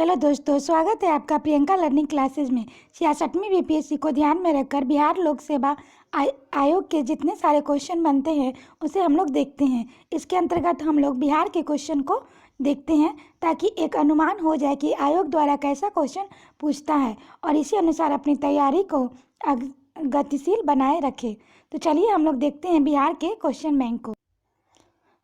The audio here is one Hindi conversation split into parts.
हेलो दोस्तों, स्वागत है आपका प्रियंका लर्निंग क्लासेस में। 66वीं बीपीएससी को ध्यान में रखकर बिहार लोक सेवा आयोग के जितने सारे क्वेश्चन बनते हैं उसे हम लोग देखते हैं। इसके अंतर्गत हम लोग बिहार के क्वेश्चन को देखते हैं ताकि एक अनुमान हो जाए कि आयोग द्वारा कैसा क्वेश्चन पूछता है और इसी अनुसार अपनी तैयारी को गतिशील बनाए रखें। तो चलिए हम लोग देखते हैं बिहार के क्वेश्चन बैंक को।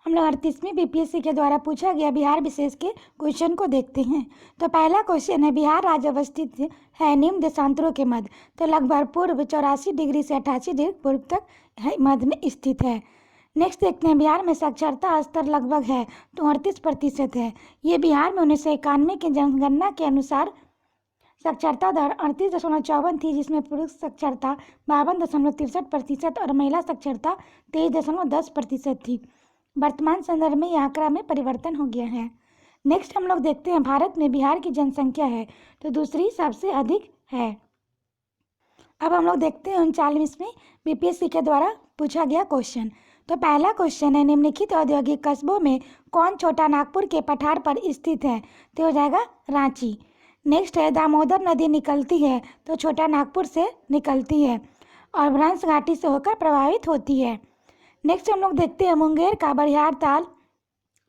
हम लोग 38वीं बीपीएससी के द्वारा पूछा गया बिहार विशेष के क्वेश्चन को देखते हैं। तो पहला क्वेश्चन है, बिहार राज्य अवस्थित है निम्न देशांतरों के मध्य। तो लगभग पूर्व 84 डिग्री से 88 डिग्री पूर्व तक मध्य में स्थित है। नेक्स्ट देखते हैं, बिहार में साक्षरता स्तर लगभग है तो 38% है। ये बिहार में 1991 की जनगणना के अनुसार साक्षरता दर 38.54 थी, जिसमें पुरुष साक्षरता 52.63% और महिला साक्षरता 23.10% थी। वर्तमान संदर्भ में यह आंकड़ा में परिवर्तन हो गया है। नेक्स्ट हम लोग देखते हैं, भारत में बिहार की जनसंख्या है तो दूसरी सबसे अधिक है। अब हम लोग देखते हैं 39वीं बीपीएससी के द्वारा पूछा गया क्वेश्चन। तो पहला क्वेश्चन है, निम्नलिखित औद्योगिक कस्बों में कौन छोटा नागपुर के पठार पर स्थित है? तो हो जाएगा रांची। नेक्स्ट है, दामोदर नदी निकलती है तो छोटा नागपुर से निकलती है और भ्रंश घाटी से होकर प्रभावित होती है। नेक्स्ट हम लोग देखते हैं, मुंगेर का बड़ियार ताल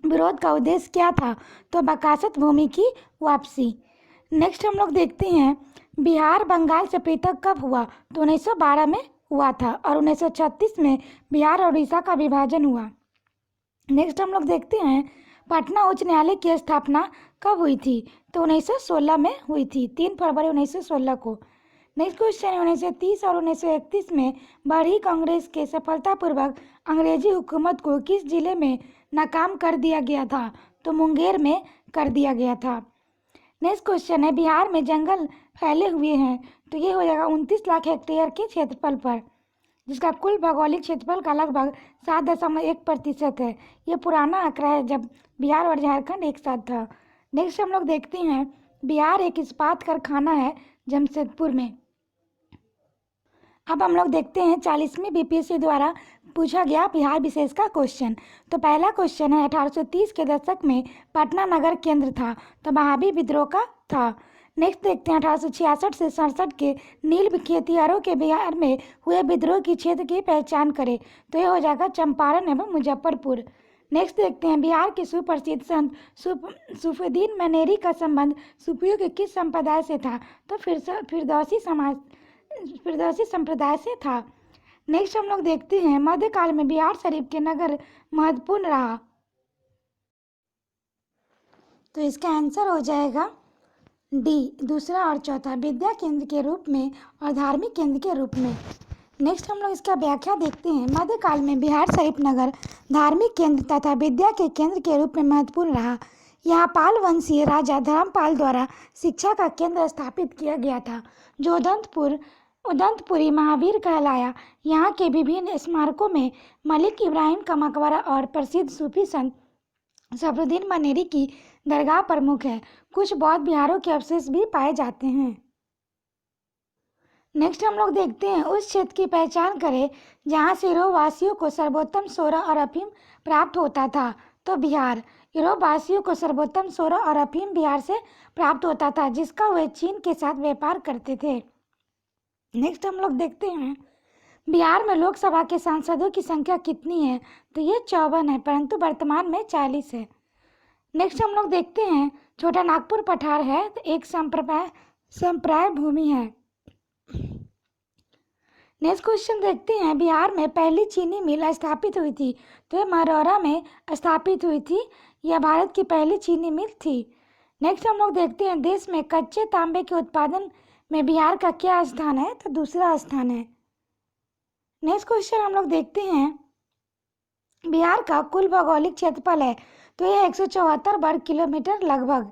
विरोध का उद्देश्य क्या था? तो बकासत भूमि की वापसी। नेक्स्ट हम लोग देखते हैं, बिहार बंगाल से पृथक कब हुआ? तो 1912 में हुआ था और 1936 में बिहार और उड़ीसा का विभाजन हुआ। नेक्स्ट हम लोग देखते हैं, पटना उच्च न्यायालय की स्थापना कब हुई थी? तो 1916 में हुई थी, 3 फरवरी 1916 को। नेक्स्ट क्वेश्चन है, 1930 और 1931 में बड़ी कांग्रेस के सफलतापूर्वक अंग्रेजी हुकूमत को किस जिले में नाकाम कर दिया गया था? तो मुंगेर में कर दिया गया था। नेक्स्ट क्वेश्चन है, बिहार में जंगल फैले हुए हैं तो ये हो जाएगा 29 लाख हेक्टेयर के क्षेत्रफल पर, जिसका कुल भौगोलिक क्षेत्रफल का लगभग 7.1% है। ये पुराना आंकड़ा है जब बिहार और झारखंड एक साथ था। नेक्स्ट हम लोग देखते हैं, बिहार एक इस्पात कारखाना है जमशेदपुर में। अब हम लोग देखते हैं 40वीं बीपीएससी द्वारा पूछा गया बिहार विशेष का क्वेश्चन। तो पहला क्वेश्चन है, 1830 के दशक में पटना नगर केंद्र था तो महावी विद्रोह का था। नेक्स्ट देखते हैं, 1866 से 67 के नील खेतिहरों के बिहार में हुए विद्रोह की क्षेत्र की पहचान करें। तो ये हो जाएगा चंपारण एवं मुजफ्फरपुर। नेक्स्ट देखते हैं, बिहार के सुप्रसिद्ध संत सूफीउद्दीन मनेरी का संबंध सूफियों के किस संप्रदाय से था? तो फिरदौसी संप्रदाय से था। नेक्स्ट हम लोग देखते हैं, मध्यकाल में बिहार शरीफ के नगर महत्वपूर्ण रहा। तो इसका आंसर हो जाएगा डी, दूसरा और चौथा, विद्या केंद्र के रूप में और धार्मिक केंद्र के रूप में। नेक्स्ट हम लोग इसका व्याख्या देखते हैं, मध्यकाल में बिहार शरीफ नगर धार्मिक केंद्र तथा विद्या के केंद्र के रूप में महत्वपूर्ण रहा। यहाँ पाल वंशीय राजा धर्मपाल द्वारा शिक्षा का केंद्र स्थापित किया गया था, जो उदंतपुरी महावीर कहलाया। यहाँ के विभिन्न स्मारकों में मलिक इब्राहिम का मकबरा और प्रसिद्ध सूफी संत सफरुद्दीन मनेरी की दरगाह प्रमुख है। कुछ बौद्ध विहारों के अवशेष भी पाए जाते हैं। नेक्स्ट हम लोग देखते हैं, उस क्षेत्र की पहचान करें जहाँ से यूरोप वासियों को सर्वोत्तम सोरा और अफीम प्राप्त होता था। तो बिहार, यूरोप वासियों को सर्वोत्तम सोरा और अफीम बिहार से प्राप्त होता था, जिसका वे चीन के साथ व्यापार करते थे। नेक्स्ट हम लोग देखते हैं, बिहार में लोकसभा के सांसदों की संख्या कितनी है? तो ये 54 है, परंतु वर्तमान में 40 है। नेक्स्ट हम लोग देखते हैं, छोटा नागपुर पठार है तो एक संप्राय भूमि है। नेक्स्ट क्वेश्चन देखते हैं, बिहार में पहली चीनी मिल स्थापित हुई थी तो ये मरौरा में स्थापित हुई थी। यह भारत की पहली चीनी मिल थी। नेक्स्ट हम लोग देखते हैं, देश में कच्चे तांबे के उत्पादन में बिहार का क्या स्थान है? तो दूसरा स्थान है। नेक्स्ट क्वेश्चन हम लोग देखते हैं, बिहार का कुल भौगोलिक क्षेत्रफल है तो यह 174 वर्ग किलोमीटर लगभग।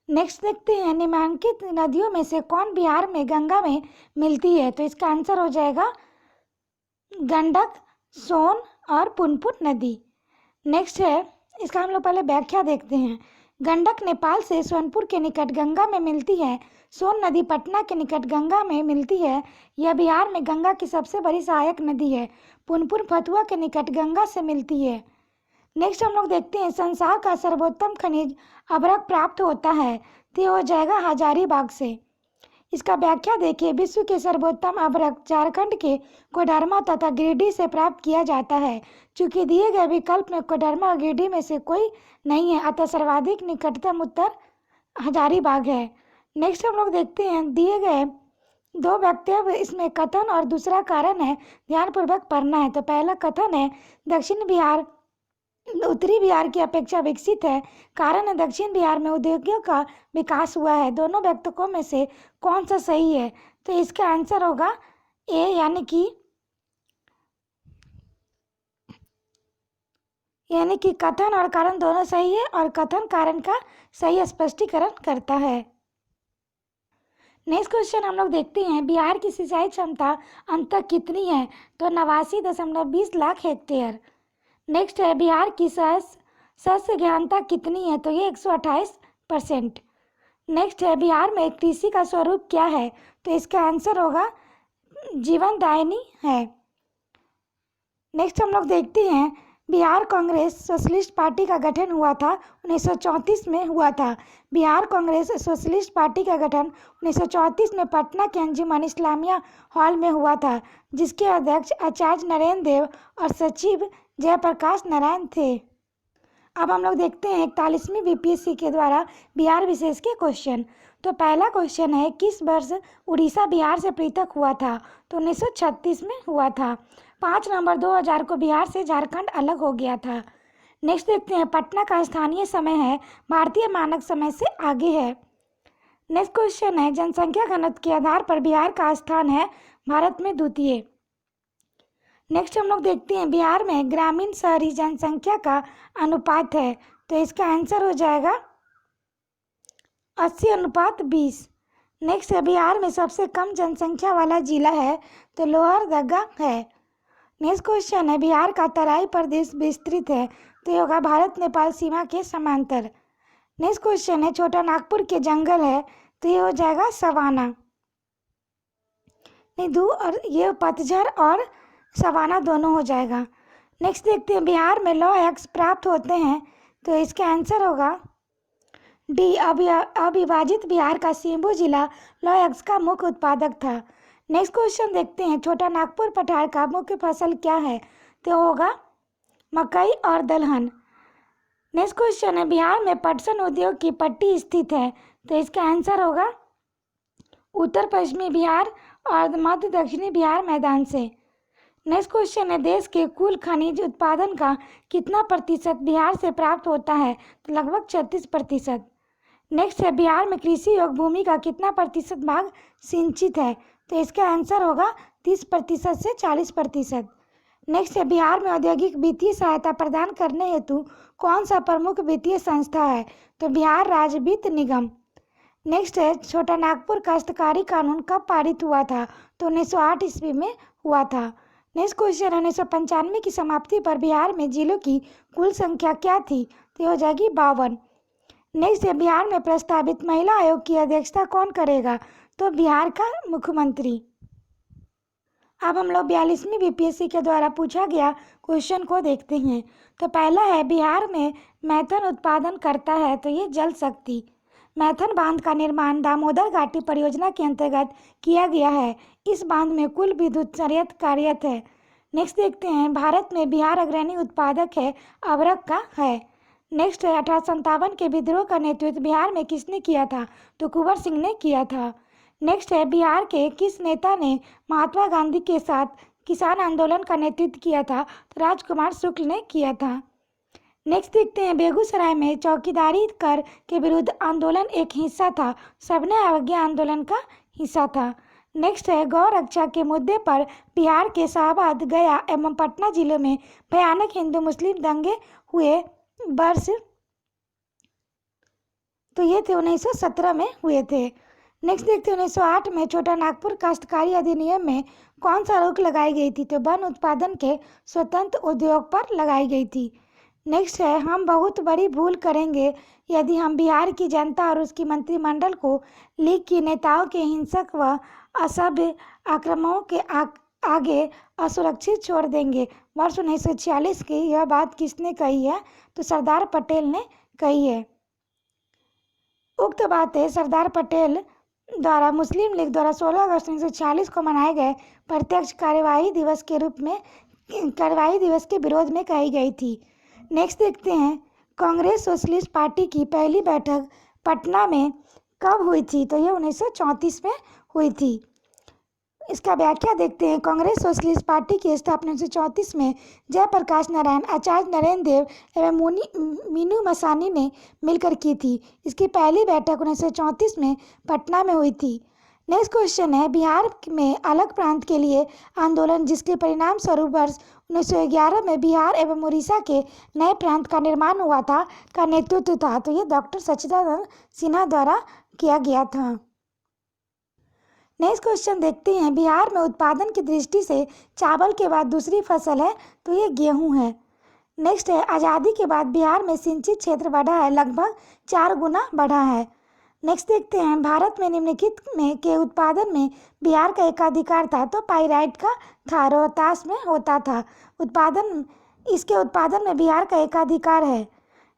नेक्स्ट देखते हैं, निम्नलिखित नदियों में से कौन बिहार में गंगा में मिलती है? तो इसका आंसर हो जाएगा गंडक, सोन और पुनपुन नदी। नेक्स्ट है, इसका हम लोग पहले व्याख्या देखते हैं। गंडक नेपाल से सोनपुर के निकट गंगा में मिलती है। सोन नदी पटना के निकट गंगा में मिलती है। यह बिहार में गंगा की सबसे बड़ी सहायक नदी है। पुनपुन फतुआ के निकट गंगा से मिलती है। नेक्स्ट हम लोग देखते हैं, संसार का सर्वोत्तम खनिज अभ्रक प्राप्त होता है तो ये हो जाएगा हजारीबाग से। इसका व्याख्या देखिए, विश्व के सर्वोत्तम अभ्रक झारखंड के कोडरमा तथा गिरिडीह से प्राप्त किया जाता है। चूंकि दिए गए विकल्प में कोडरमा और गिरिडीह में से कोई नहीं है, अतः सर्वाधिक निकटतम उत्तर हजारीबाग है। नेक्स्ट हम लोग देखते हैं, दिए गए दो वक्तव्य, इसमें कथन और दूसरा कारण है, ध्यानपूर्वक पढ़ना है। तो पहला कथन है, दक्षिण बिहार उत्तरी बिहार की अपेक्षा विकसित है। कारण है, दक्षिण बिहार में उद्योगों का विकास हुआ है। दोनों वक्तव्यों में से कौन सा सही है? तो इसका आंसर होगा ए, यानी कि कथन और कारण दोनों सही है और कथन कारण का सही स्पष्टीकरण करता है। नेक्स्ट क्वेश्चन हम लोग देखते हैं, बिहार की सिंचाई क्षमता अंततः कितनी है? तो 89.20 लाख हेक्टेयर। नेक्स्ट है, बिहार की शस्य गहनता कितनी है? तो ये 128%। नेक्स्ट है, बिहार में कृषि का स्वरूप क्या है? तो इसका आंसर होगा जीवनदायिनी है। नेक्स्ट हम लोग देखते हैं, बिहार कांग्रेस सोशलिस्ट पार्टी का गठन हुआ था 1934 में हुआ था। बिहार कांग्रेस सोशलिस्ट पार्टी का गठन 1934 में पटना के अंजुमन इस्लामिया हॉल में हुआ था, जिसके अध्यक्ष आचार्य नरेंद्र देव और सचिव जयप्रकाश नारायण थे। अब हम लोग देखते हैं 41वीं बीपीएससी के द्वारा बिहार विशेष के क्वेश्चन। तो पहला क्वेश्चन है, किस वर्ष उड़ीसा बिहार से पृथक हुआ था? तो 1936 में हुआ था। 5 नवंबर 2000 को बिहार से झारखंड अलग हो गया था। नेक्स्ट देखते हैं, पटना का स्थानीय समय है भारतीय मानक समय से आगे है। नेक्स्ट क्वेश्चन है, जनसंख्या घनत्व के आधार पर बिहार का स्थान है भारत में द्वितीय। नेक्स्ट हम लोग देखते हैं, बिहार में ग्रामीण शहरी जनसंख्या का अनुपात है। तो इसका आंसर हो जाएगा 80:20। नेक्स्ट है, बिहार में सबसे कम जनसंख्या वाला जिला है तो लोहरदगा है। नेक्स्ट क्वेश्चन है, बिहार का तराई प्रदेश विस्तृत है तो ये होगा भारत नेपाल सीमा के समांतर। नेक्स्ट क्वेश्चन है, छोटा नागपुर के जंगल है तो ये हो जाएगा सवाना। नहीं, और ये पतझड़ और सवाना दोनों हो जाएगा। नेक्स्ट देखते हैं, बिहार में लौह अयस्क प्राप्त होते हैं तो इसका आंसर होगा डी, अविभाजित बिहार का सिंभू जिला लौह अयस्क का मुख्य उत्पादक था। नेक्स्ट क्वेश्चन देखते हैं, छोटा नागपुर पठार का मुख्य फसल क्या है? तो होगा मकई और दलहन। नेक्स्ट क्वेश्चन है, बिहार में पटसन उद्योग की पट्टी स्थित है तो इसका आंसर होगा उत्तर पश्चिमी बिहार और मध्य दक्षिणी बिहार मैदान से। नेक्स्ट क्वेश्चन है, देश के कुल खनिज उत्पादन का कितना प्रतिशत बिहार से प्राप्त होता है? तो लगभग 36%। नेक्स्ट है, बिहार में कृषि योग्य भूमि का कितना प्रतिशत भाग सिंचित है? तो इसका आंसर होगा 30% से 40%। नेक्स्ट है, बिहार में औद्योगिक वित्तीय सहायता प्रदान करने हेतु कौन सा प्रमुख वित्तीय संस्था है? तो बिहार राज्य वित्त निगम। नेक्स्ट है, छोटा नागपुर काश्तकारी कानून कब पारित हुआ था? तो 1908 ईस्वी में हुआ था। नेक्स्ट क्वेश्चन है, 1995 की समाप्ति पर बिहार में जिलों की कुल संख्या क्या थी? तो ये हो जाएगी 52। नेक्स्ट है, बिहार में प्रस्तावित महिला आयोग की अध्यक्षता कौन करेगा? तो बिहार का मुख्यमंत्री। अब हम लोग 42वीं बीपीएससी के द्वारा पूछा गया क्वेश्चन को देखते हैं। तो पहला है, बिहार में मैथन उत्पादन करता है तो ये जल शक्ति। मैथन बांध का निर्माण दामोदर घाटी परियोजना के अंतर्गत किया गया है। इस बांध में कुल विद्युत संयंत्र कार्यरत है। नेक्स्ट देखते हैं, भारत में बिहार अग्रणी उत्पादक है अभ्रक का है। नेक्स्ट है, 1857 के विद्रोह का नेतृत्व बिहार में किसने किया था? तो कुंवर सिंह ने किया था। नेक्स्ट है, बिहार के किस नेता ने महात्मा गांधी के साथ किसान आंदोलन का नेतृत्व किया था? तो राजकुमार शुक्ल ने किया था। नेक्स्ट देखते हैं, बेगूसराय में चौकीदारी कर के विरुद्ध आंदोलन एक हिस्सा था, सबने अवज्ञा आंदोलन का हिस्सा था। नेक्स्ट है, गौ रक्षा के मुद्दे पर बिहार के शाहबाद, गया एवं पटना जिलों में भयानक हिंदू मुस्लिम दंगे हुए वर्ष, तो ये थे 1917 में हुए थे। नेक्स्ट देखते हैं, 1908 में छोटा नागपुर काश्तकारी अधिनियम में कौन सा रोक लगाई गई थी? तो वन उत्पादन के स्वतंत्र उद्योग पर लगाई गई थी। नेक्स्ट है, हम बहुत बड़ी भूल करेंगे यदि हम बिहार की जनता और उसकी मंत्रिमंडल को लीग के नेताओं के हिंसक व असभ्य आक्रमणों के आगे असुरक्षित छोड़ देंगे। वर्ष 1946 की यह बात किसने कही है? तो सरदार पटेल ने कही है। उक्त बातें सरदार पटेल द्वारा मुस्लिम लीग द्वारा 16 अगस्त 1940 को मनाए गए प्रत्यक्ष कार्यवाही दिवस के विरोध में कही गई थी। नेक्स्ट देखते हैं, कांग्रेस सोशलिस्ट पार्टी की पहली बैठक पटना में कब हुई थी? तो ये 1934 में हुई थी। इसका व्याख्या देखते हैं। कांग्रेस सोशलिस्ट पार्टी की स्थापना 1934 में जयप्रकाश नारायण, आचार्य नरेंद्र देव एवं मीनू मसानी ने मिलकर की थी। इसकी पहली बैठक 1934 में पटना में हुई थी। नेक्स्ट क्वेश्चन है, बिहार में अलग प्रांत के लिए आंदोलन जिसके परिणाम स्वरूप वर्ष 1911 में बिहार एवं उड़ीसा के नए प्रांत का निर्माण हुआ था, का नेतृत्व था। तो ये डॉक्टर सच्चिदानंद सिन्हा द्वारा किया गया था। नेक्स्ट क्वेश्चन देखते हैं, बिहार में उत्पादन की दृष्टि से चावल के बाद दूसरी फसल है, तो ये गेहूं है। नेक्स्ट है, आज़ादी के बाद बिहार में सिंचित क्षेत्र बढ़ा है, लगभग 4 गुना बढ़ा है। नेक्स्ट देखते हैं, भारत में निम्नलिखित में के उत्पादन में बिहार का एकाधिकार था, तो पाइराइट का था, रोहतास में होता था। इसके उत्पादन में बिहार का एकाधिकार है।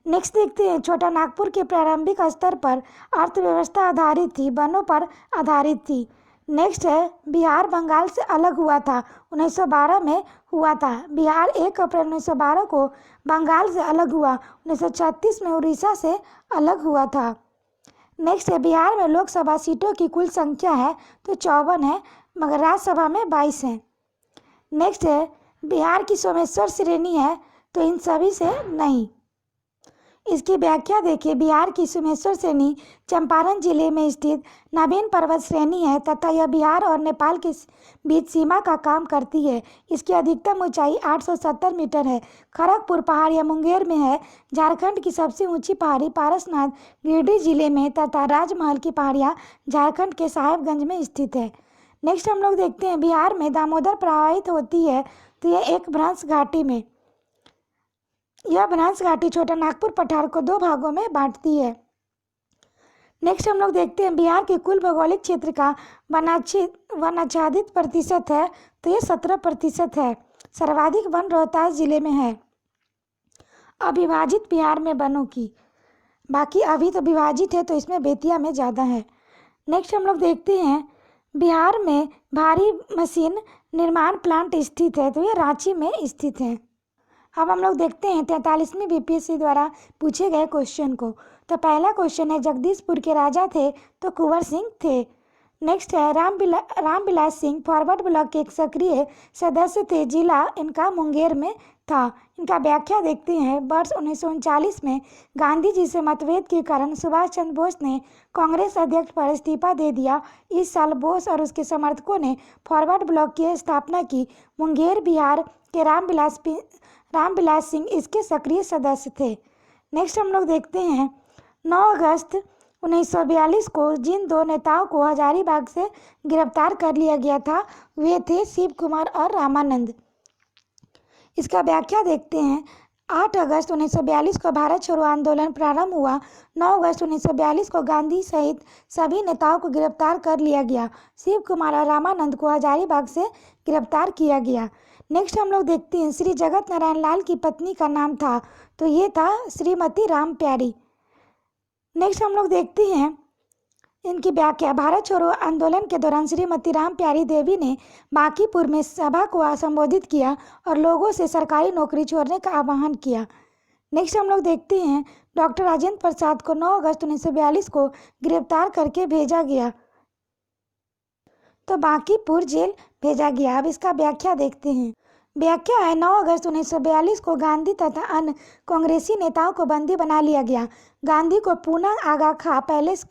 नेक्स्ट देखते हैं, छोटा नागपुर के प्रारंभिक स्तर पर अर्थव्यवस्था आधारित थी, वनों पर आधारित थी। नेक्स्ट है, बिहार बंगाल से अलग हुआ था, 1912 में हुआ था। बिहार 1 अप्रैल 1912 को बंगाल से अलग हुआ, 1936 में उड़ीसा से अलग हुआ था। नेक्स्ट है, बिहार में लोकसभा सीटों की कुल संख्या है तो 54 है, मगर राज्यसभा में 22 है। नेक्स्ट है, बिहार की सोमेश्वर श्रेणी है तो इन सभी से नहीं। इसकी व्याख्या देखिए, बिहार की सोमेश्वर श्रेणी चंपारण जिले में स्थित नवीन पर्वत श्रेणी है तथा यह बिहार और नेपाल के बीच सीमा का काम करती है। इसकी अधिकतम ऊंचाई 870 मीटर है। खड़गपुर पहाड़ियाँ मुंगेर में है। झारखंड की सबसे ऊंची पहाड़ी पारसनाथ गिरिडीह जिले में तथा राजमहल की पहाड़ियाँ झारखंड के साहेबगंज में स्थित है। नेक्स्ट हम लोग देखते हैं, बिहार में दामोदर प्रवाहित होती है तो यह एक भ्रंश घाटी में। यह भ्रंश घाटी छोटा नागपुर पठार को 2 भागों में बांटती है। नेक्स्ट हम लोग देखते हैं, बिहार के कुल भौगोलिक क्षेत्र का वनाच्छादित प्रतिशत है तो ये 17% है। सर्वाधिक वन रोहतास जिले में है। अविभाजित बिहार में वनों की, बाकी अभी तो विभाजित है तो इसमें बेतिया में ज़्यादा है। नेक्स्ट हम लोग देखते हैं, बिहार में भारी मशीन निर्माण प्लांट स्थित है तो ये रांची में स्थित है। अब हम लोग देखते हैं 43वीं बीपीएससी द्वारा पूछे गए क्वेश्चन को। तो पहला क्वेश्चन है, जगदीशपुर के राजा थे तो कुंवर सिंह थे। नेक्स्ट है, रामविलास सिंह फॉरवर्ड ब्लॉक के एक सक्रिय सदस्य थे, जिला इनका मुंगेर में था। इनका व्याख्या देखते हैं, वर्ष 1939 में गांधी जी से मतभेद के कारण सुभाष चंद्र बोस ने कांग्रेस अध्यक्ष पर इस्तीफा दे दिया। इस साल बोस और उसके समर्थकों ने फॉरवर्ड ब्लॉक की स्थापना की। मुंगेर बिहार के रामविलास सिंह इसके सक्रिय सदस्य थे। नेक्स्ट हम लोग देखते हैं, 9 अगस्त 1942 को जिन 2 नेताओं को हजारीबाग से गिरफ्तार कर लिया गया था वे थे शिव कुमार और रामानंद। इसका व्याख्या देखते हैं, 8 अगस्त 1942 को भारत छोड़ो आंदोलन प्रारंभ हुआ। 9 अगस्त 1942 को गांधी सहित सभी नेताओं को गिरफ्तार कर लिया गया। शिव कुमार और रामानंद को हजारीबाग से गिरफ्तार किया गया। नेक्स्ट हम लोग देखते हैं, श्री जगत नारायण लाल की पत्नी का नाम था तो ये था श्रीमती राम प्यारी। नेक्स्ट हम लोग देखते हैं इनकी व्याख्या, भारत छोड़ो आंदोलन के दौरान श्रीमती राम प्यारी देवी ने बांकीपुर में सभा को संबोधित किया और लोगों से सरकारी नौकरी छोड़ने का आह्वान किया। नेक्स्ट हम लोग देखते हैं, डॉक्टर राजेंद्र प्रसाद को 9 अगस्त 1942 को गिरफ्तार करके भेजा गया तो बांकीपुर जेल भेजा गया। अब इसका व्याख्या देखते हैं। व्याख्या है, 9 अगस्त 1942 को गांधी तथा अन्य कांग्रेसी नेताओं को बंदी बना लिया गया। गांधी को पूना आगा खां पैलेस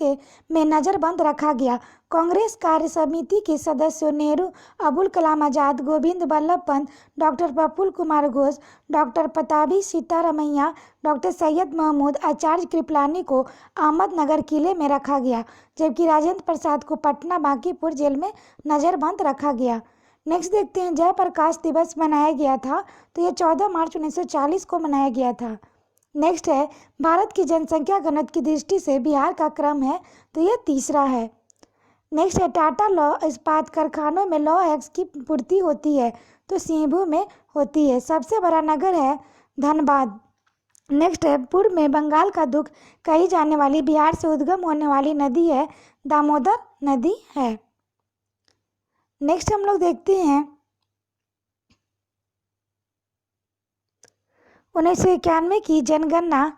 में नज़रबंद रखा गया। कांग्रेस कार्य समिति के सदस्यों Nehru, Abul Kalam Azad, Govind Ballabh Pant, doctor Prafulla Kumar Ghosh, doctor Pattabhi Sitaramayya, doctor Syed Mahmud, Acharya Kripalani को अहमदनगर किले में रखा गया, जबकि राजेंद्र प्रसाद को पटना बांकीपुर जेल में नज़रबंद रखा गया। नेक्स्ट देखते हैं, जयप्रकाश दिवस मनाया गया था तो ये 14 मार्च 1940 को मनाया गया था। नेक्स्ट है, भारत की जनसंख्या घनत्व की दृष्टि से बिहार का क्रम है तो ये तीसरा है। नेक्स्ट है, टाटा लौ इस्पात कारखानों में लौह अयस्क की पूर्ति होती है तो सिंहभू में होती है। सबसे बड़ा नगर है धनबाद। नेक्स्ट है, पूर्व में बंगाल का दुख कही जाने वाली बिहार से उद्गम होने वाली नदी है दामोदर नदी है। नेक्स्ट हम लोग देखते हैं 1991 की जनगणना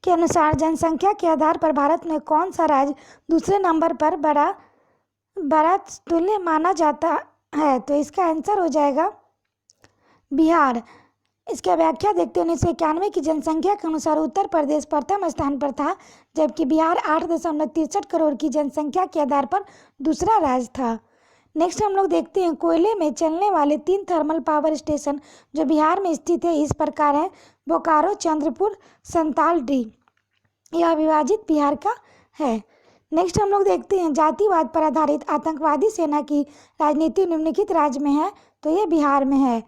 के अनुसार जनसंख्या के आधार पर भारत में कौन सा राज्य दूसरे नंबर पर बड़ा तुल्य माना जाता है? तो इसका आंसर हो जाएगा बिहार। इसका व्याख्या देखते हैं। 1991 की जनसंख्या के अनुसार उत्तर प्रदेश प्रथम स्थान पर था, जबकि बिहार 8.63 करोड़ की जनसंख्या के आधार पर दूसरा राज्य था। नेक्स्ट हम लोग देखते हैं कोयले में चलने वाले 3 थर्मल पावर स्टेशन जो बिहार में स्थित है इस प्रकार है: बोकारो, चंद्रपुर, संतालडी। यह विभाजित बिहार का है। नेक्स्ट हम लोग देखते हैं जातिवाद पर आधारित आतंकवादी सेना की राजनीति निम्नलिखित राज्य में है, तो ये बिहार में है।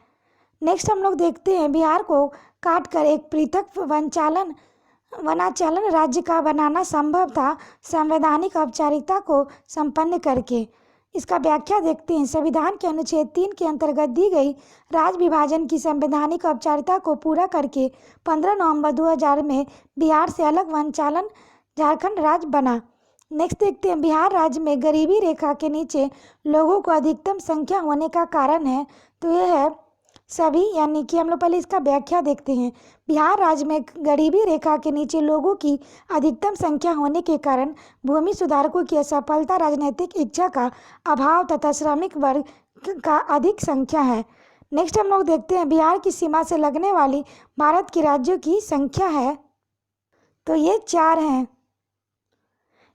नेक्स्ट हम लोग देखते हैं बिहार को काटकर एक पृथक वनांचल राज्य का बनाना संभव था संवैधानिक औपचारिकता को संपन्न करके। इसका व्याख्या देखते हैं। संविधान के अनुच्छेद 3 के अंतर्गत दी गई राज्य विभाजन की संवैधानिक औपचारिकता को पूरा करके 15 नवंबर 2000 में बिहार से अलग वनांचल झारखंड राज्य बना। नेक्स्ट देखते हैं बिहार राज्य में गरीबी रेखा के नीचे लोगों को अधिकतम संख्या होने का कारण है, तो यह है सभी, यानी कि हम लोग पहले इसका व्याख्या देखते हैं। बिहार राज्य में गरीबी रेखा के नीचे लोगों की अधिकतम संख्या होने के कारण भूमि सुधारकों की असफलता, राजनीतिक इच्छा का अभाव तथा श्रमिक वर्ग का अधिक संख्या है। नेक्स्ट हम लोग देखते हैं बिहार की सीमा से लगने वाली भारत के राज्यों की संख्या है, तो ये 4 हैं।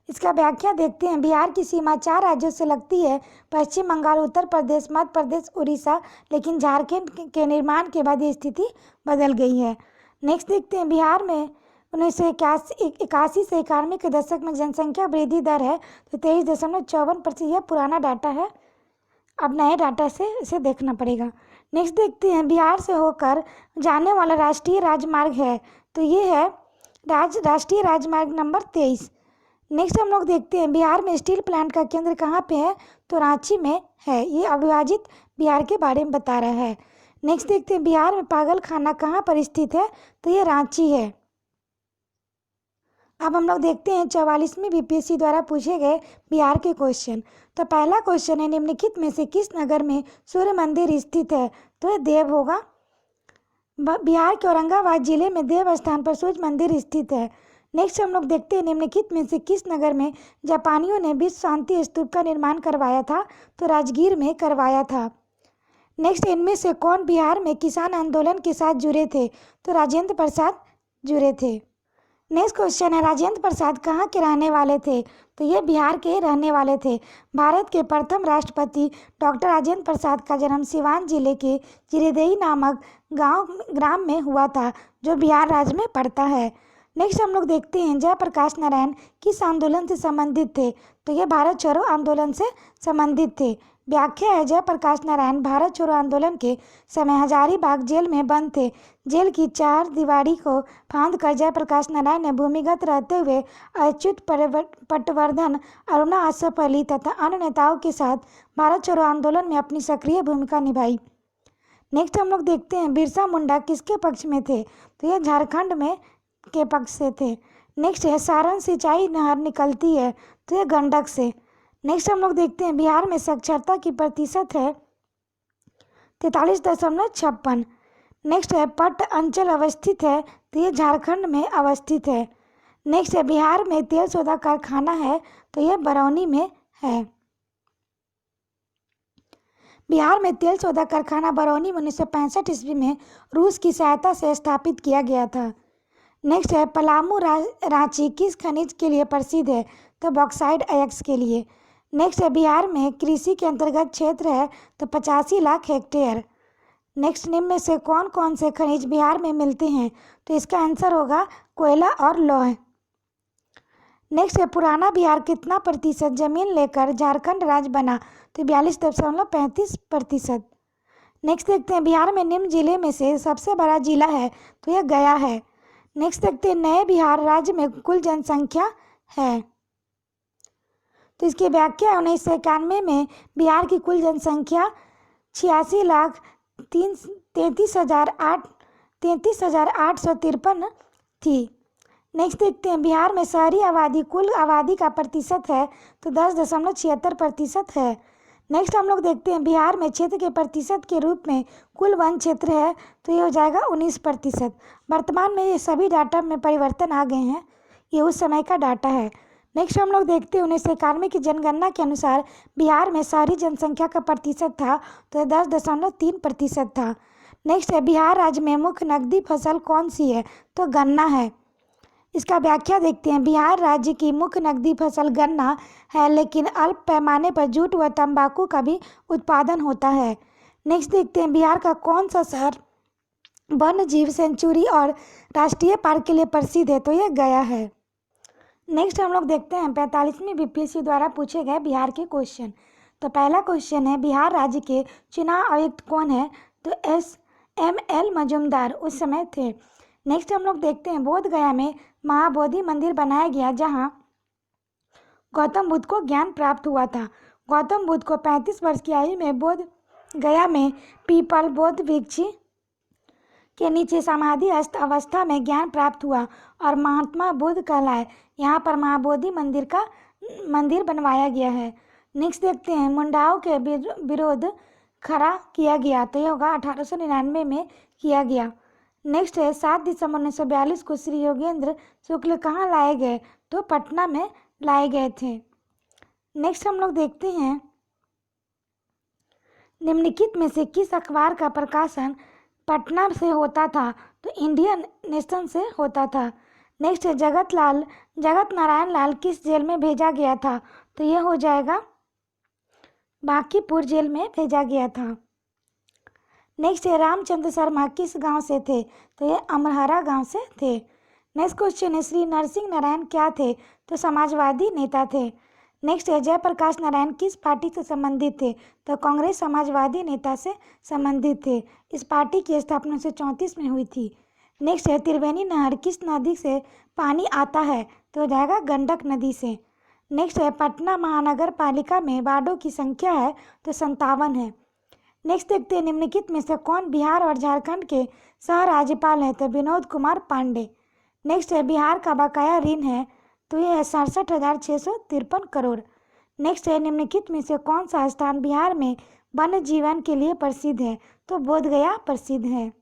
इसका व्याख्या देखते हैं। बिहार की सीमा 4 राज्यों से लगती है: पश्चिम बंगाल, उत्तर प्रदेश, मध्य प्रदेश, उड़ीसा। लेकिन झारखंड के निर्माण के बाद ये स्थिति बदल गई है। नेक्स्ट देखते हैं बिहार में 1981 से 91 के दशक में जनसंख्या वृद्धि दर है तो 23.54%। यह पुराना डाटा है, अब नए डाटा से इसे देखना पड़ेगा। नेक्स्ट देखते हैं बिहार से होकर जाने वाला राष्ट्रीय राजमार्ग है, तो ये है राष्ट्रीय राजमार्ग नंबर 23। नेक्स्ट हम लोग देखते हैं बिहार में स्टील प्लांट का केंद्र कहाँ पे है, तो रांची में है। ये अविभाजित बिहार के बारे में बता रहा है। नेक्स्ट देखते हैं बिहार में पागल खाना कहाँ पर स्थित है, तो ये रांची है। अब हम लोग देखते हैं 44वीं बीपीएससी द्वारा पूछे गए बिहार के क्वेश्चन। तो पहला क्वेश्चन है निम्नलिखित में से किस नगर में सूर्य मंदिर स्थित है, तो ये देव होगा। बिहार के औरंगाबाद जिले में देव स्थान पर सूर्य मंदिर स्थित है। नेक्स्ट हम लोग देखते हैं निम्नलिखित में से किस नगर में जापानियों ने विश्व शांति स्तूप का निर्माण करवाया था, तो राजगीर में करवाया था। नेक्स्ट इनमें से कौन बिहार में किसान आंदोलन के साथ जुड़े थे, तो राजेंद्र प्रसाद जुड़े थे। नेक्स्ट क्वेश्चन है राजेंद्र प्रसाद कहाँ के रहने वाले थे, तो ये बिहार के रहने वाले थे। भारत के प्रथम राष्ट्रपति डॉक्टर राजेंद्र प्रसाद का जन्म सिवान जिले के जिरेदेई नामक ग्राम में हुआ था, जो बिहार राज्य में पड़ता है। नेक्स्ट हम लोग देखते हैं जयप्रकाश नारायण किस आंदोलन से संबंधित थे, तो ये भारत छोड़ो आंदोलन से संबंधित थे। व्याख्या है जयप्रकाश नारायण भारत छोड़ो आंदोलन के समय हजारीबाग जेल में बंद थे। जेल की 4 दीवारी को फांदकर जयप्रकाश नारायण ने भूमिगत रहते हुए अच्युत पटवर्धन, अरुणा आसफ अली तथा अन्य नेताओं के साथ भारत छोड़ो आंदोलन में अपनी सक्रिय भूमिका निभाई। नेक्स्ट हम लोग देखते हैं बिरसा मुंडा किसके पक्ष में थे, तो ये झारखंड में के पक्ष से थे। नेक्स्ट है सारण सिंचाई नहर निकलती है, तो ये गंडक से। नेक्स्ट हम लोग देखते हैं बिहार में साक्षरता की प्रतिशत है 43.56। नेक्स्ट है पट अंचल अवस्थित है, तो ये झारखंड में अवस्थित है। नेक्स्ट है बिहार में तेल सोदा कारखाना है, तो ये बरौनी में है। बिहार में तेल सोदा कारखाना बरौनी में 1965 ईस्वी में रूस की सहायता से स्थापित किया गया था। नेक्स्ट है पलामू रांची किस खनिज के लिए प्रसिद्ध है, तो बॉक्साइट अयस्क के लिए। नेक्स्ट है बिहार में कृषि के अंतर्गत क्षेत्र है, तो 85 लाख हेक्टेयर। नेक्स्ट निम्न में से कौन कौन से खनिज बिहार में मिलते हैं, तो इसका आंसर होगा कोयला और लौह। नेक्स्ट है पुराना बिहार कितना प्रतिशत जमीन लेकर झारखंड राज्य बना, तो 42.35%। नेक्स्ट देखते हैं बिहार में निम्न जिले में से सबसे बड़ा जिला है, तो यह गया है। नेक्स्ट देखते हैं नए बिहार राज्य में कुल जनसंख्या है, तो इसकी व्याख्या 1991 में बिहार की कुल जनसंख्या 86,33,800 33,853 थी। नेक्स्ट देखते हैं बिहार में शहरी आबादी कुल आबादी का प्रतिशत है तो 10.76% है। नेक्स्ट हम लोग देखते हैं बिहार में क्षेत्र के प्रतिशत के रूप में कुल वन क्षेत्र है तो ये हो जाएगा 19%। वर्तमान में ये सभी डाटा में परिवर्तन आ गए हैं, ये उस समय का डाटा है। नेक्स्ट हम लोग देखते हैं 1991 की जनगणना के अनुसार बिहार में शहरी जनसंख्या का प्रतिशत था तो 10.3% था। नेक्स्ट है बिहार राज्य में मुख्य नकदी फसल कौन सी है तो गन्ना है। इसका व्याख्या देखते हैं। बिहार राज्य की मुख्य नकदी फसल गन्ना है, लेकिन अल्प पैमाने पर जूट व तंबाकू का भी उत्पादन होता है। नेक्स्ट देखते हैं बिहार का कौन सा शहर वन्य जीव सेंचुरी और राष्ट्रीय पार्क के लिए प्रसिद्ध है तो यह गया है। नेक्स्ट हम लोग देखते हैं 45वीं बीपीएससी द्वारा पूछे गए बिहार के क्वेश्चन। तो पहला क्वेश्चन है बिहार राज्य के चुनाव आयुक्त कौन है तो SML मजूमदार उस समय थे। नेक्स्ट हम लोग देखते हैं बोध गया में महाबोधि मंदिर बनाया गया जहां गौतम बुद्ध को ज्ञान प्राप्त हुआ था। गौतम बुद्ध को 35 वर्ष की आयु में बोध गया में पीपल बोध वृक्ष के नीचे समाधि अवस्था में ज्ञान प्राप्त हुआ और महात्मा बुद्ध कहलाए। यहाँ पर महाबोधि मंदिर बनवाया गया है। नेक्स्ट देखते हैं मुंडाओं के विरोध खड़ा किया गया तो यह होगा 1899 में किया गया। नेक्स्ट है 7 दिसंबर 1942 को श्री योगेंद्र शुक्ल कहाँ लाए गए तो पटना में लाए गए थे। नेक्स्ट हम लोग देखते हैं निम्नलिखित में से किस अखबार का प्रकाशन पटना से होता था तो इंडियन नेशन से होता था। नेक्स्ट है जगत नारायण लाल किस जेल में भेजा गया था तो यह हो जाएगा बांकीपुर जेल में भेजा गया था। नेक्स्ट है रामचंद्र शर्मा किस गांव से थे तो ये अमरहरा गांव से थे। नेक्स्ट क्वेश्चन है श्री नरसिंह नारायण क्या थे तो समाजवादी नेता थे। नेक्स्ट है जयप्रकाश नारायण किस पार्टी से संबंधित थे तो कांग्रेस समाजवादी नेता से संबंधित थे। इस पार्टी की स्थापना 1934 में हुई थी। नेक्स्ट है त्रिवेणी नहर किस नदी से पानी आता है तो हो जाएगा गंडक नदी से। नेक्स्ट है पटना महानगर पालिका में वार्डों की संख्या है तो 57 है। नेक्स्ट देखते हैं निम्नलिखित में से कौन बिहार और झारखंड के सह राज्यपाल हैं तो विनोद कुमार पांडे। नेक्स्ट है बिहार का बकाया ऋण है तो यह है 67,653 करोड़। नेक्स्ट है निम्नलिखित में से कौन सा स्थान बिहार में वन्य जीवन के लिए प्रसिद्ध है तो बोधगया प्रसिद्ध है।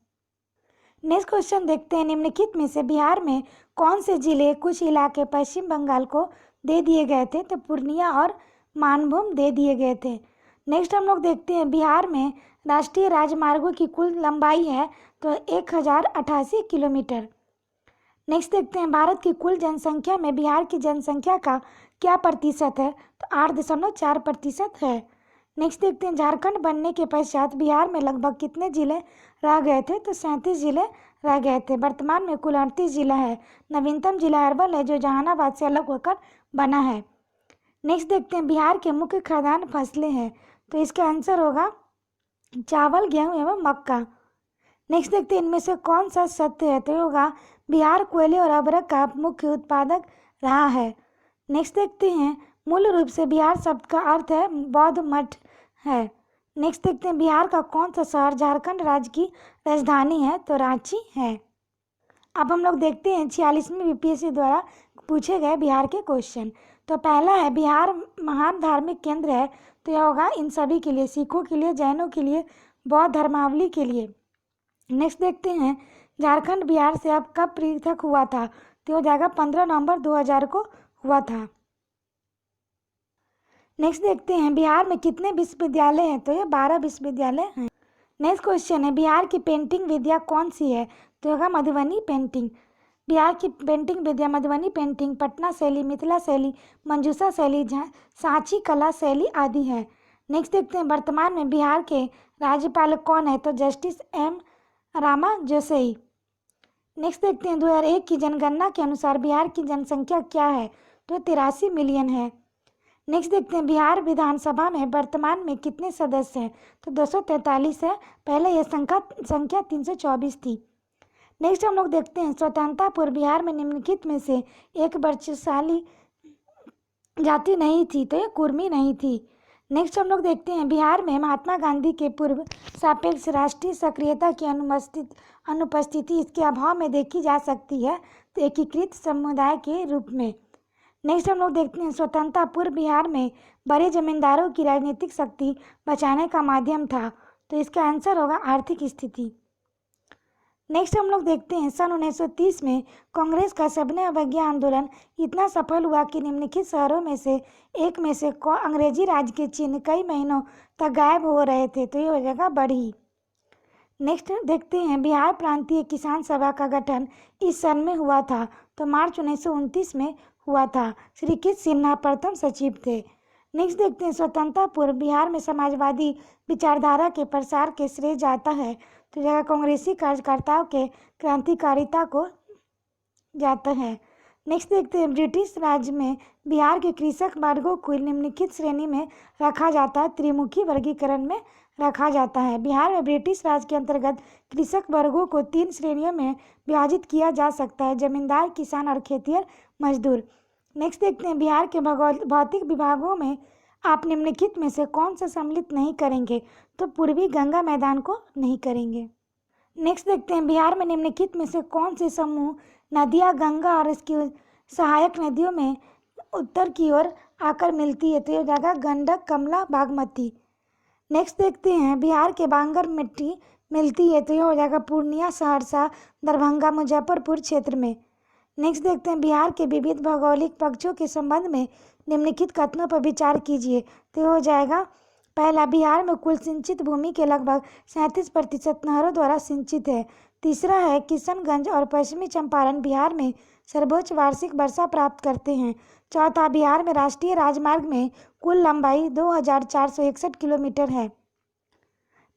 नेक्स्ट क्वेश्चन देखते हैं निम्नलिखित में से बिहार में कौन से जिले कुछ इलाके पश्चिम बंगाल को दे दिए गए थे तो पूर्णिया और मानभूम दे दिए गए थे। नेक्स्ट हम लोग देखते हैं बिहार में राष्ट्रीय राजमार्गों की कुल लंबाई है तो 1088 किलोमीटर। नेक्स्ट देखते हैं भारत की कुल जनसंख्या में बिहार की जनसंख्या का क्या प्रतिशत है तो 8.4% है। नेक्स्ट देखते हैं झारखंड बनने के पश्चात बिहार में लगभग कितने जिले रह गए थे तो 37 जिले रह गए थे। वर्तमान में कुल 38 जिला है। नवीनतम जिला अरवल है जो जहानाबाद से अलग होकर बना है। नेक्स्ट देखते हैं बिहार के मुख्य खाद्यान्न फसलें हैं तो इसका आंसर होगा चावल गेहूं एवं मक्का। नेक्स्ट देखते हैं इनमें से कौन सा सत्य है तो होगा बिहार कोयले और अभ्रक का मुख्य उत्पादक रहा है। नेक्स्ट देखते हैं मूल रूप से बिहार शब्द का अर्थ है बौद्ध मठ है। नेक्स्ट देखते हैं बिहार का कौन सा शहर झारखंड राज्य की राजधानी है तो रांची है। अब हम लोग देखते हैं 46वीं बीपीएससी द्वारा पूछे गए बिहार के क्वेश्चन। तो पहला है बिहार महान धार्मिक केंद्र है तो यह होगा इन सभी के लिए, सिखों के लिए, जैनों के लिए, बौद्ध धर्मावलंबी के लिए। नेक्स्ट देखते हैं झारखंड बिहार से अब कब पृथक हुआ था तो हो जाएगा 15 नवंबर 2000 को हुआ था। नेक्स्ट देखते हैं बिहार में कितने विश्वविद्यालय हैं तो ये 12 विश्वविद्यालय हैं। नेक्स्ट क्वेश्चन है बिहार की पेंटिंग विद्या कौन सी है तो होगा मधुबनी पेंटिंग। बिहार की पेंटिंग विद्या मधुबनी पेंटिंग, पटना शैली, मिथिला शैली, मंजूषा शैली, सांची कला शैली आदि है। नेक्स्ट देखते हैं वर्तमान में बिहार के राज्यपाल कौन है तो justice M Rama Joshi. Next देखते हैं 2001 की जनगणना के अनुसार बिहार की जनसंख्या क्या है तो 83 मिलियन है। नेक्स्ट देखते हैं बिहार विधानसभा में वर्तमान में कितने सदस्य हैं तो 243 है, पहले यह संख्या 324 थी। नेक्स्ट हम लोग देखते हैं स्वतंत्रता पूर्व बिहार में निम्नलिखित में से एक वर्चस्वशाली जाति नहीं थी तो ये कुर्मी नहीं थी। नेक्स्ट हम लोग देखते हैं बिहार में महात्मा गांधी के पूर्व सापेक्ष राष्ट्रीय सक्रियता की अनुपस्थिति इसके अभाव में देखी जा सकती है तो एकीकृत समुदाय के रूप में। नेक्स्ट हम लोग देखते हैं स्वतंत्रता पूर्व बिहार में बड़े जमींदारों की राजनीतिक शक्ति बचाने का माध्यम था तो इसका आंसर होगा आर्थिक स्थिति। नेक्स्ट हम लोग देखते हैं सन 1930 में कांग्रेस का सविनय अवज्ञा आंदोलन इतना सफल हुआ कि निम्नलिखित शहरों में से एक में से अंग्रेजी राज के चिन्ह कई महीनों तक गायब हो रहे थे तो ये हो जाएगा बढ़ी। नेक्स्ट देखते हैं बिहार प्रांतीय किसान सभा का गठन इस सन में हुआ था तो मार्च 1929 में हुआ था। श्री कृष्ण सिन्हा प्रथम सचिव थे। नेक्स्ट देखते हैं स्वतंत्रता पूर्व बिहार में समाजवादी विचारधारा के प्रसार के श्रेय जाता है तो जगह कांग्रेसी कार्यकर्ताओं के क्रांतिकारिता को जाता है। नेक्स्ट देखते हैं ब्रिटिश राज में बिहार के कृषक वर्गों को निम्नलिखित श्रेणी में रखा जाता है त्रिमुखी वर्गीकरण में रखा जाता है। बिहार में ब्रिटिश राज के अंतर्गत कृषक वर्गों को 3 श्रेणियों में विभाजित किया जा सकता है जमींदार किसान और खेतिहर मजदूर। नेक्स्ट देखते हैं बिहार के भौतिक विभागों में आप निम्नलिखित में से कौन सा सम्मिलित नहीं करेंगे तो पूर्वी गंगा मैदान को नहीं करेंगे। नेक्स्ट देखते हैं बिहार में निम्नलिखित में से कौन से समूह नदियाँ गंगा और इसकी सहायक नदियों में उत्तर की ओर आकर मिलती है तो ये जाएगा गंडक कमला बागमती। नेक्स्ट देखते हैं बिहार के बांगर मिट्टी मिलती है तो ये हो जाएगा पूर्णिया सहरसा दरभंगा मुजफ्फरपुर क्षेत्र में। नेक्स्ट देखते हैं बिहार के विविध भौगोलिक पक्षों के संबंध में निम्नलिखित कथनों पर विचार कीजिए तो हो जाएगा पहला बिहार में कुल सिंचित भूमि के लगभग 37% नहरों द्वारा सिंचित है। तीसरा है किशनगंज और पश्चिमी चंपारण बिहार में सर्वोच्च वार्षिक वर्षा प्राप्त करते हैं। चौथा बिहार में राष्ट्रीय राजमार्ग में कुल लंबाई 2461 किलोमीटर है।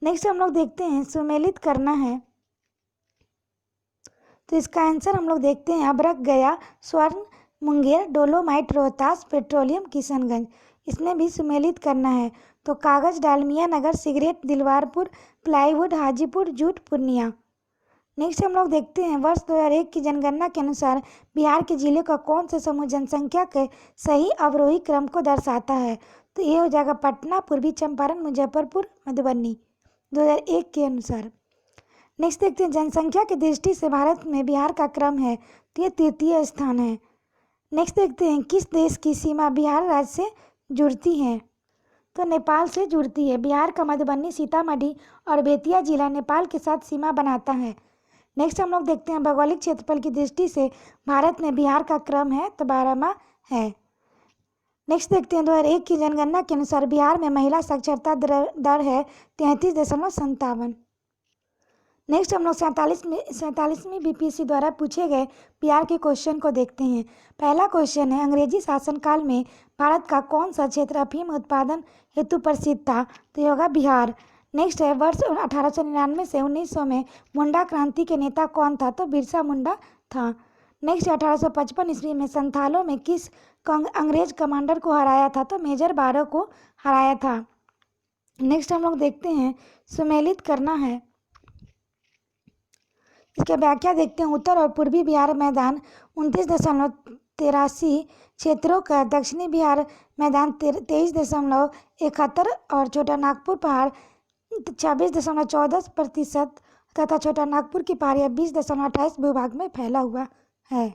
नेक्स्ट हम लोग देखते हैं सुमेलित करना है तो इसका आंसर हम लोग देखते हैं अभ्रक गया स्वर्ण मुंगेर डोलोमाइट रोहतास पेट्रोलियम किशनगंज इसमें भी सुमेलित करना है तो कागज Dalmia Nagar cigarette Dilwarpur plywood Hajipur jute Purnia. Next हम लोग देखते हैं वर्ष 2001 की जनगणना के अनुसार बिहार के जिले का कौन सा समूह जनसंख्या के सही अवरोही क्रम को दर्शाता है तो ये हो जाएगा पटना पूर्वी चंपारण मुजफ्फरपुर मधुबनी 2001 के अनुसार। नेक्स्ट देखते हैं जनसंख्या की दृष्टि से भारत में बिहार का क्रम है तो ये 3य स्थान है। नेक्स्ट देखते हैं किस देश की सीमा बिहार राज्य से जुड़ती है तो नेपाल से जुड़ती है। बिहार का मधुबनी सीतामढ़ी और बेतिया जिला नेपाल के साथ सीमा बनाता है। नेक्स्ट हम लोग देखते हैं भौगोलिक क्षेत्रफल की दृष्टि से भारत में बिहार का क्रम है तो 12वां है। नेक्स्ट देखते हैं 2001 की जनगणना के अनुसार बिहार में महिला साक्षरता दर है 33.57। नेक्स्ट हम लोग 47वीं बीपीएससी द्वारा पूछे गए बिहार के क्वेश्चन को देखते हैं। पहला क्वेश्चन है अंग्रेजी शासनकाल में भारत का कौन सा क्षेत्र अफीम उत्पादन हेतु प्रसिद्ध था तो ये होगा बिहार। नेक्स्ट है वर्ष 1899 से 1900 में मुंडा क्रांति के नेता कौन था तो बिरसा मुंडा था। नेक्स्ट 1855 ईस्वी में संथालों में किस अंग्रेज कमांडर को हराया था तो मेजर बारो को हराया था। नेक्स्ट हम लोग देखते हैं सुमेलित करना है इसके व्याख्या देखते हैं। उत्तर और पूर्वी बिहार मैदान 29.83 क्षेत्रों का, दक्षिणी बिहार मैदान 23.71 और छोटा नागपुर पहाड़ 26.14% तथा छोटा नागपुर की पहाड़ियाँ 20.28 भूभाग में फैला हुआ है।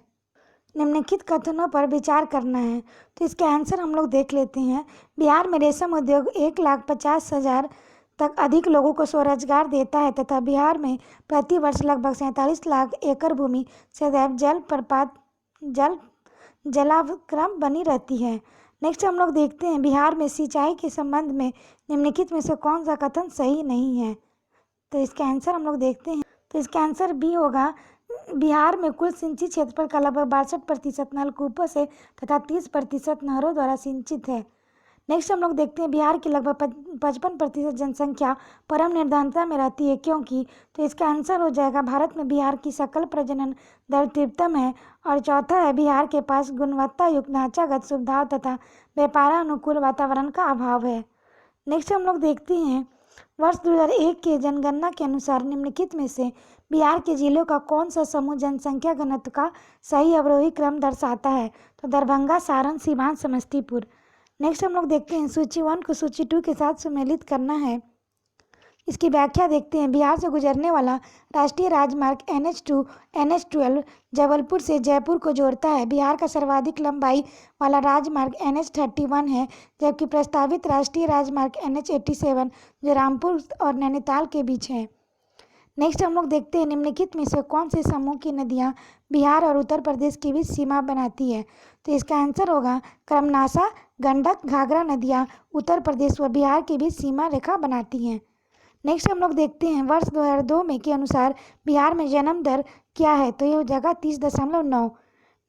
निम्नलिखित कथनों पर विचार करना है तो इसके आंसर हम लोग देख लेते हैं। बिहार में रेशम उद्योग 1,50,000 तक अधिक लोगों को स्वरोजगार देता है तथा बिहार में प्रति वर्ष लगभग 47 लाख एकड़ भूमि सदैव जलावक्रम बनी रहती है। नेक्स्ट हम लोग देखते हैं बिहार में सिंचाई के संबंध में निम्नलिखित में से कौन सा कथन सही नहीं है तो इसका आंसर हम लोग देखते हैं तो इसका आंसर बी होगा। बिहार में कुल सिंचित क्षेत्रफल का लगभग 62% नलकूपों से तथा 30% नहरों द्वारा सिंचित है। नेक्स्ट हम लोग देखते हैं बिहार की लगभग 55% जनसंख्या परम निर्धनता में रहती है क्योंकि तो इसका आंसर हो जाएगा भारत में बिहार की सकल प्रजनन दर 53 है। और चौथा है बिहार के पास गुणवत्ता युक्त ढांचागत सुविधाओं तथा व्यापारानुकूल वातावरण का अभाव है। नेक्स्ट हम लोग देखते हैं वर्ष 2001 के जनगणना के अनुसार निम्नलिखित में से बिहार के जिलों का कौन सा समूह जनसंख्या घनत्व का सही अवरोही क्रम दर्शाता है तो दरभंगा सारण सीवान समस्तीपुर। नेक्स्ट हम लोग देखते हैं सूची 1 को सूची 2 के साथ सम्मिलित करना है। इसकी व्याख्या देखते हैं। बिहार से गुजरने वाला राष्ट्रीय राजमार्ग NH2 NH12 जबलपुर से जयपुर को जोड़ता है। बिहार का सर्वाधिक लंबाई वाला राजमार्ग NH31 है, जबकि प्रस्तावित राष्ट्रीय राजमार्ग NH87 जो रामपुर और नैनीताल के बीच है। नेक्स्ट हम लोग देखते हैं निम्नलिखित में से कौन से समूह की नदियाँ बिहार और उत्तर प्रदेश के बीच सीमा बनाती है। तो इसका आंसर होगा कर्मनाशा, गंडक, घाघरा नदियाँ उत्तर प्रदेश व बिहार के बीच सीमा रेखा बनाती हैं। नेक्स्ट हम लोग देखते हैं वर्ष 2002 में के अनुसार बिहार में जन्म दर क्या है। तो ये हो जाएगा 30.9।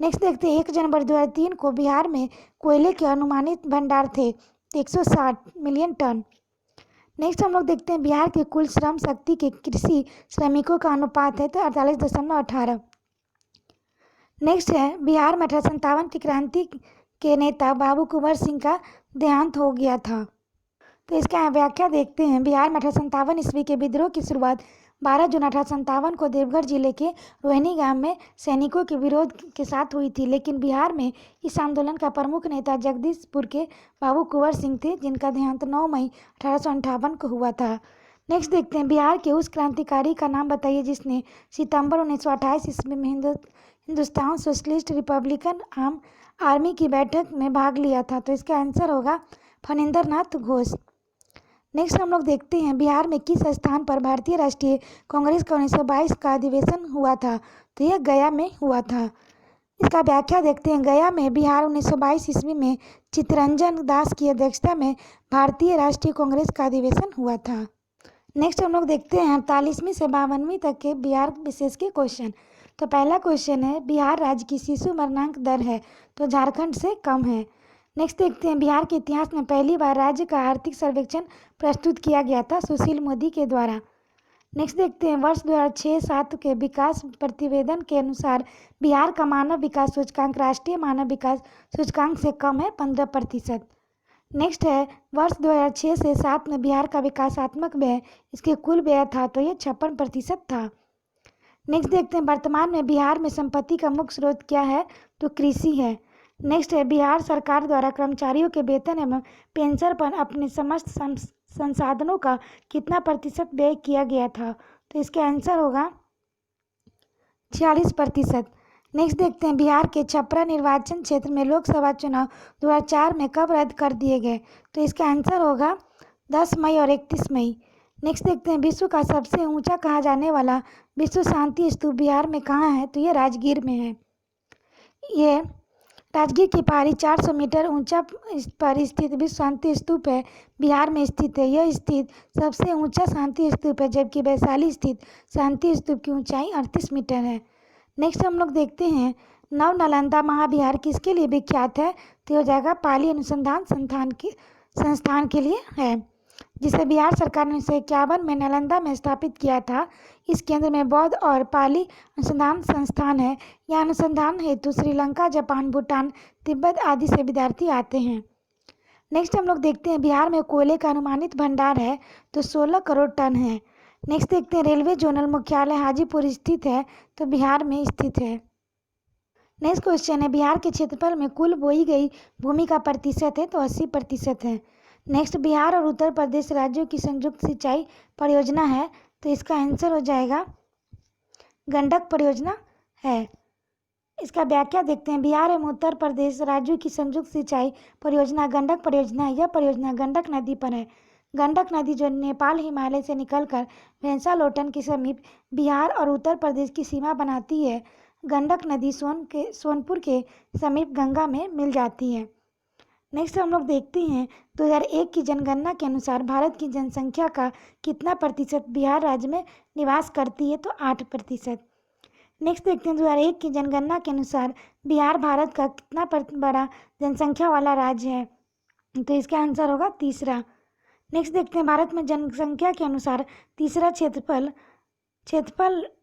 नेक्स्ट देखते हैं 1 जनवरी 2003 को बिहार में कोयले के अनुमानित भंडार थे 160 मिलियन टन। नेक्स्ट हम लोग देखते हैं बिहार के कुल श्रम शक्ति के कृषि श्रमिकों का अनुपात है तो 48.18। नेक्स्ट है बिहार में 1857 की क्रांति के नेता बाबू कुंवर सिंह का देहांत हो गया था। तो इसका व्याख्या देखते हैं। बिहार में 1857 ईस्वी के विद्रोह की शुरुआत 12 जून 1857 को देवघर जिले के रोहिणी गांव में सैनिकों के विरोध के साथ हुई थी, लेकिन बिहार में इस आंदोलन का प्रमुख नेता जगदीशपुर के बाबू कुंवर सिंह थे, जिनका देहांत 9 मई 1858 को हुआ था। नेक्स्ट देखते हैं बिहार के उस क्रांतिकारी का नाम बताइए जिसने सितंबर 1928 ईस्वी में हिंदुस्तान सोशलिस्ट रिपब्लिकन आर्मी की बैठक में भाग लिया था। तो इसका आंसर होगा फणींद्र नाथ घोष। नेक्स्ट हम लोग देखते हैं बिहार में किस स्थान पर भारतीय राष्ट्रीय कांग्रेस का 1922 का अधिवेशन हुआ था। तो यह गया में हुआ था। इसका व्याख्या देखते हैं। गया में बिहार 1922 ईस्वी में चित्तरंजन दास की अध्यक्षता में भारतीय राष्ट्रीय कांग्रेस का अधिवेशन हुआ था। नेक्स्ट हम लोग देखते हैं 48वीं से 52वीं तक के बिहार विशेष के क्वेश्चन। तो पहला क्वेश्चन है बिहार राज्य की शिशु मरणांक दर है तो झारखंड से कम है। नेक्स्ट देखते हैं बिहार के इतिहास में पहली बार राज्य का आर्थिक सर्वेक्षण प्रस्तुत किया गया था सुशील मोदी के द्वारा। नेक्स्ट देखते हैं वर्ष 2006-07 के विकास प्रतिवेदन के अनुसार बिहार का मानव विकास सूचकांक राष्ट्रीय मानव विकास सूचकांक से कम है 15%। नेक्स्ट है वर्ष 2006 से 7 में बिहार का विकासात्मक व्यय इसके कुल व्यय था तो ये 56% था। नेक्स्ट देखते हैं वर्तमान में बिहार में संपत्ति का मुख्य स्रोत क्या है तो कृषि है। नेक्स्ट है बिहार सरकार द्वारा कर्मचारियों के वेतन एवं पेंशन पर अपने समस्त संसाधनों का कितना प्रतिशत व्यय किया गया था। तो इसका आंसर होगा 46%। नेक्स्ट देखते हैं बिहार के छपरा निर्वाचन क्षेत्र में लोकसभा चुनाव 2004 में कब रद्द कर दिए गए। तो इसका आंसर होगा 10 मई और 31 मई। नेक्स्ट देखते हैं विश्व का सबसे ऊंचा कहा जाने वाला विश्व शांति स्तूप बिहार में कहाँ है। तो ये राजगीर में है। ये राजगीर की पहाड़ी 400 मीटर ऊंचा पर स्थित विश्व शांति स्तूप है, बिहार में स्थित है। यह स्थित सबसे ऊंचा शांति स्तूप है, जबकि वैशाली स्थित शांति स्तूप की ऊंचाई 38 मीटर है। नेक्स्ट हम लोग देखते हैं नव नालंदा महाविहार किसके लिए विख्यात है। तो हो जाएगा पाली अनुसंधान संस्थान के लिए है, जिसे बिहार सरकार ने 1951 में नालंदा में स्थापित किया था। इस केंद्र में बौद्ध और पाली अनुसंधान संस्थान है। यह अनुसंधान हेतु श्रीलंका, जापान, भूटान, तिब्बत आदि से विद्यार्थी आते हैं। नेक्स्ट हम लोग देखते हैं बिहार में कोयले का अनुमानित भंडार है तो 16 करोड़ टन है। नेक्स्ट देखते हैं रेलवे जोनल मुख्यालय हाजीपुर स्थित है तो बिहार में स्थित है। नेक्स्ट क्वेश्चन है बिहार के क्षेत्रफल में कुल बोई गई भूमि का प्रतिशत है तो 80% है। नेक्स्ट बिहार और उत्तर प्रदेश राज्यों की संयुक्त सिंचाई परियोजना है तो इसका आंसर हो जाएगा गंडक परियोजना है। इसका व्याख्या देखते हैं। बिहार एवं उत्तर प्रदेश राज्यों की संयुक्त सिंचाई परियोजना गंडक परियोजना है। यह परियोजना गंडक नदी पर है। गंडक नदी जो नेपाल हिमालय से निकलकर भैंसालोटन के समीप बिहार और उत्तर प्रदेश की सीमा बनाती है। गंडक नदी सोनपुर के समीप गंगा में मिल जाती है। नेक्स्ट हम लोग देखते हैं 2001 की जनगणना के अनुसार भारत की जनसंख्या का कितना प्रतिशत बिहार राज्य में निवास करती है तो 8%। नेक्स्ट देखते हैं 2001 की जनगणना के अनुसार बिहार भारत का कितना बड़ा जनसंख्या वाला राज्य है। तो इसका आंसर होगा तीसरा। नेक्स्ट देखते हैं भारत में जनसंख्या के अनुसार तीसरा क्षेत्रफल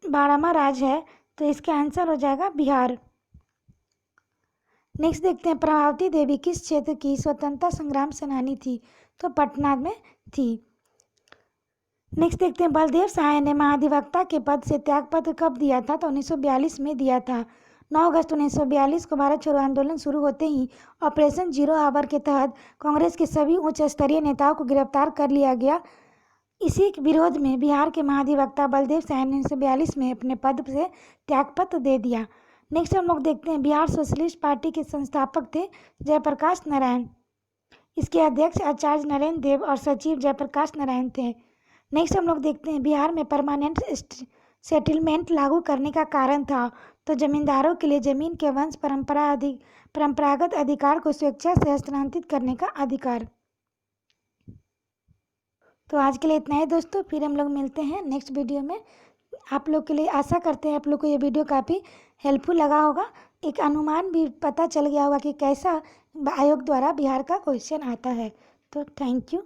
12वां राज्य है तो इसका आंसर हो जाएगा बिहार। नेक्स्ट देखते हैं प्रभावती देवी किस क्षेत्र की स्वतंत्रता संग्राम सेनानी थी तो पटना में थी। नेक्स्ट देखते हैं बलदेव सहाय ने महाधिवक्ता के पद से त्यागपत्र कब दिया था तो 1942 में दिया था। 9 अगस्त 1942 को भारत छोड़ो आंदोलन शुरू होते ही ऑपरेशन जीरो आवर के तहत कांग्रेस के सभी उच्च स्तरीय नेताओं को गिरफ्तार कर लिया गया। इसी के विरोध में बिहार के महाधिवक्ता बलदेव सहाय ने 1942 में अपने पद से त्यागपत्र दे दिया। नेक्स्ट हम लोग देखते हैं बिहार सोशलिस्ट पार्टी के संस्थापक थे जयप्रकाश नारायण। इसके अध्यक्ष आचार्य नरेंद्र देव और सचिव जयप्रकाश नारायण थे। नेक्स्ट हम लोग देखते हैं बिहार में परमानेंट सेटलमेंट लागू करने का कारण था तो जमींदारों के लिए जमीन के वंश परंपरागत अधिकार को स्वेच्छा से हस्तांतरित करने का अधिकार। तो आज के लिए इतना ही दोस्तों, फिर हम लोग मिलते हैं नेक्स्ट वीडियो में। आप लोग के लिए आशा करते हैं आप लोग को ये वीडियो काफ़ी हेल्पफुल लगा होगा, एक अनुमान भी पता चल गया होगा कि कैसा आयोग द्वारा बिहार का क्वेश्चन आता है। तो थैंक यू।